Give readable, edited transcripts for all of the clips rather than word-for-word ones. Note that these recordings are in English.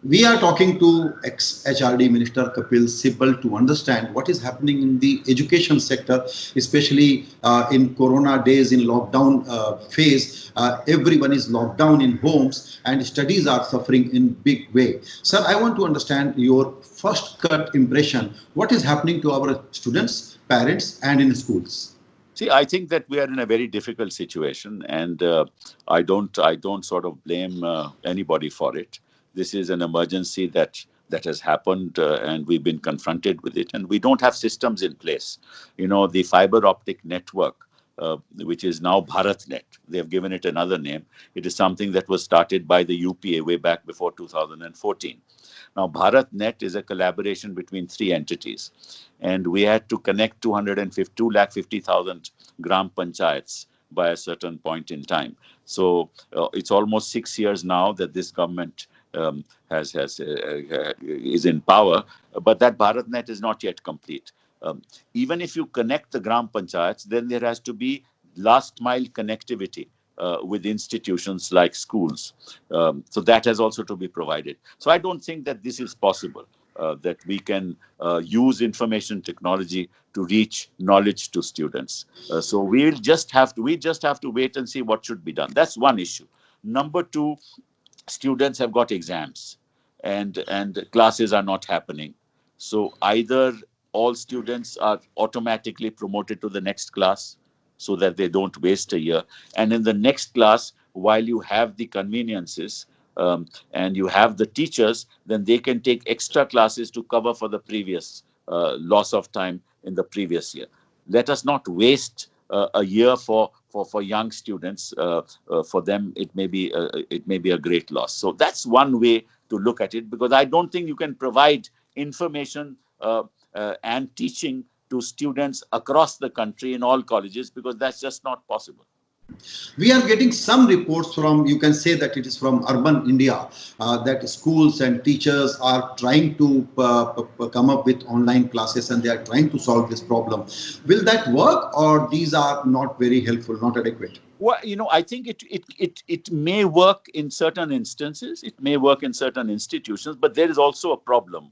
We are talking to ex-HRD Minister Kapil Sibal to understand what is happening in the education sector, especially in Corona days, in lockdown phase. Everyone is locked down in homes and studies are suffering in big way. Sir, I want to understand your first cut impression. What is happening to our students, parents, and in schools? See, I think that we are in a very difficult situation, and I don't sort of blame anybody for it. This is an emergency that has happened, and we've been confronted with it, and we don't have systems in place. The fiber optic network, which is now BharatNet, they have given it another name. It is something that was started by the UPA way back before 2014. Now, BharatNet is a collaboration between three entities, and we had to connect 250,000 gram panchayats by a certain point in time. So it's almost 6 years now that this government is in power, but that BharatNet is not yet complete. Even if you connect the gram panchayats, then there has to be last mile connectivity with institutions like schools. So that has also to be provided. So I don't think that this is possible, that we can use information technology to reach knowledge to students. So we just have to wait and see what should be done. That's one issue. Number two, students have got exams, and classes are not happening. So either all students are automatically promoted to the next class so that they don't waste a year, and in the next class, while you have the conveniences, and you have the teachers, then they can take extra classes to cover for the previous loss of time in the previous year. Let us not waste a year for young students. For them, it may be a great loss. So that's one way to look at it, because I don't think you can provide information and teaching to students across the country in all colleges, because that's just not possible. We are getting some reports from, you can say that it is from urban India, that schools and teachers are trying to come up with online classes and they are trying to solve this problem. Will that work, or these are not very helpful, not adequate? Well, I think it may work in certain instances. It may work in certain institutions, but there is also a problem.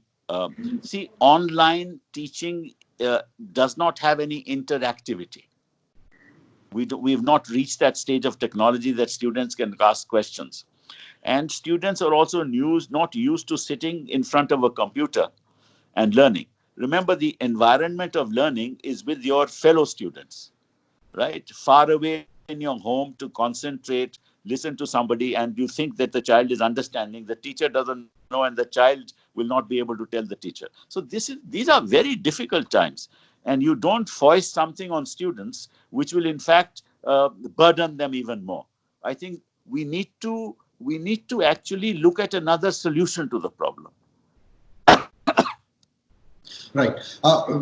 See, online teaching does not have any interactivity. We've not reached that stage of technology that students can ask questions. And students are also not used to sitting in front of a computer and learning. Remember, the environment of learning is with your fellow students, right? Far away in your home to concentrate, listen to somebody, and you think that the child is understanding. The teacher doesn't know, and the child will not be able to tell the teacher. So these are very difficult times, and you don't foist something on students which will in fact burden them even more. I think we need to actually look at another solution to the problem. Right.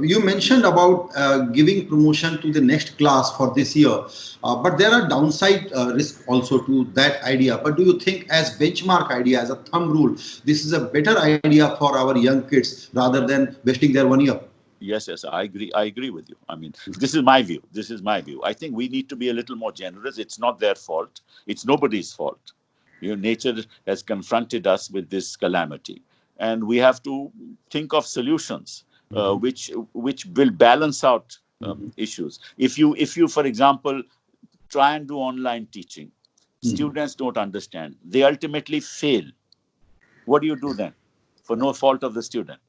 You mentioned about giving promotion to the next class for this year, but there are downside risks also to that idea. But do you think, as benchmark idea, as a thumb rule, this is a better idea for our young kids rather than wasting their 1 year? Yes, I agree. I agree with you. I mean, this is my view. This is my view. I think we need to be a little more generous. It's not their fault. It's nobody's fault. Nature has confronted us with this calamity, and we have to think of solutions which will balance out issues. If you, for example, try and do online teaching, students don't understand. They ultimately fail. What do you do then? For no fault of the student.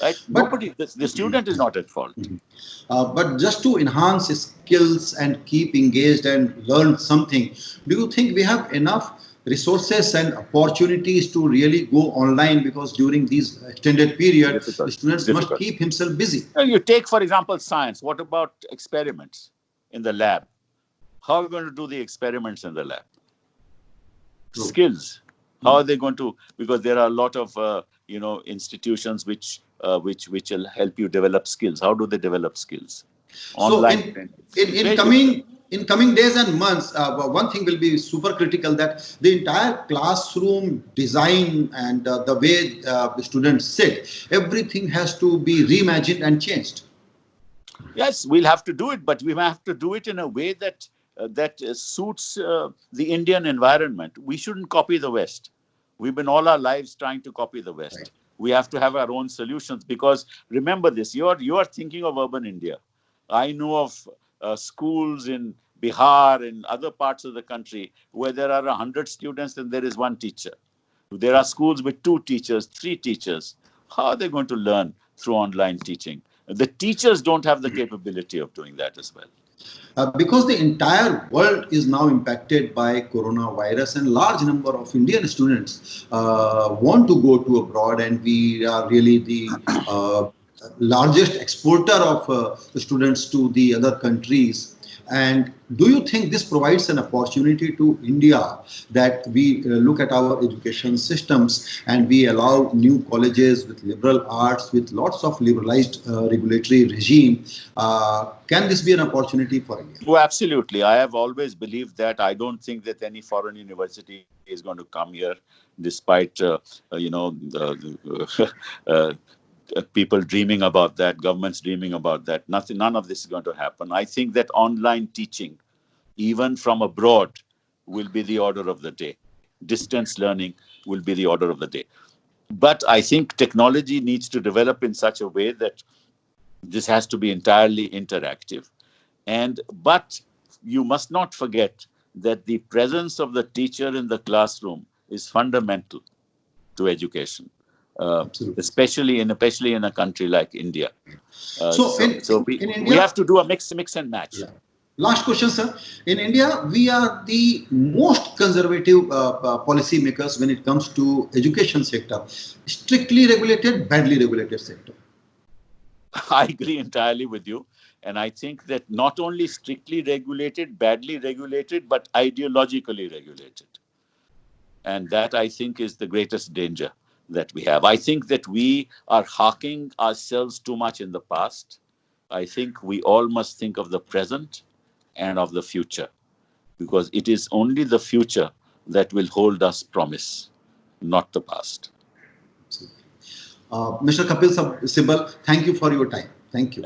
Right? But The student is not at fault. but just to enhance skills and keep engaged and learn something, do you think we have enough resources and opportunities to really go online? Because during these extended period, the Difficult. students must Difficult. keep himself busy. You take, for example, science. What about experiments in the lab? How are we going to do the experiments in the lab? True. Skills. How are they going to? Because there are a lot of institutions which will help you develop skills. How do they develop skills? So Online training. in Very difficult. coming days and months, one thing will be super critical, that the entire classroom design and the way the students sit, everything has to be reimagined and changed. Yes, we'll have to do it, but we have to do it in a way that suits the Indian environment. We shouldn't copy the West. We've been all our lives trying to copy the Right. West. We have to have our own solutions, because remember this: you are thinking of urban India. I know of schools in Bihar and other parts of the country where there are 100 students and there is one teacher. There are schools with 2 teachers, 3 teachers. How are they going to learn through online teaching? The teachers don't have the capability of doing that as well. Because the entire world is now impacted by coronavirus, and large number of Indian students want to go to abroad, and we are really the largest exporter of students to the other countries. And do you think this provides an opportunity to India, that we look at our education systems and we allow new colleges with liberal arts, with lots of liberalized regulatory regime? Can this be an opportunity for India? Oh, absolutely. I have always believed that. I don't think that any foreign university is going to come here, despite people dreaming about that, governments dreaming about that. Nothing, none of this is going to happen. I think that online teaching, even from abroad, will be the order of the day. Distance learning will be the order of the day. But I think technology needs to develop in such a way that this has to be entirely interactive. But you must not forget that the presence of the teacher in the classroom is fundamental to education, Absolutely. especially in a country like India. So in We India, have to do a mix and match. yeah. Last question, sir. In India, we are the most conservative policy makers when it comes to education sector. Strictly regulated, badly regulated sector. I agree entirely with you. And I think that not only strictly regulated, badly regulated, but ideologically regulated. And that, I think, is the greatest danger that we have. I think that we are harking ourselves too much in the past. I think we all must think of the present and of the future, because it is only the future that will hold us promise, not the past. Mr. Kapil Sibal, thank you for your time. Thank you.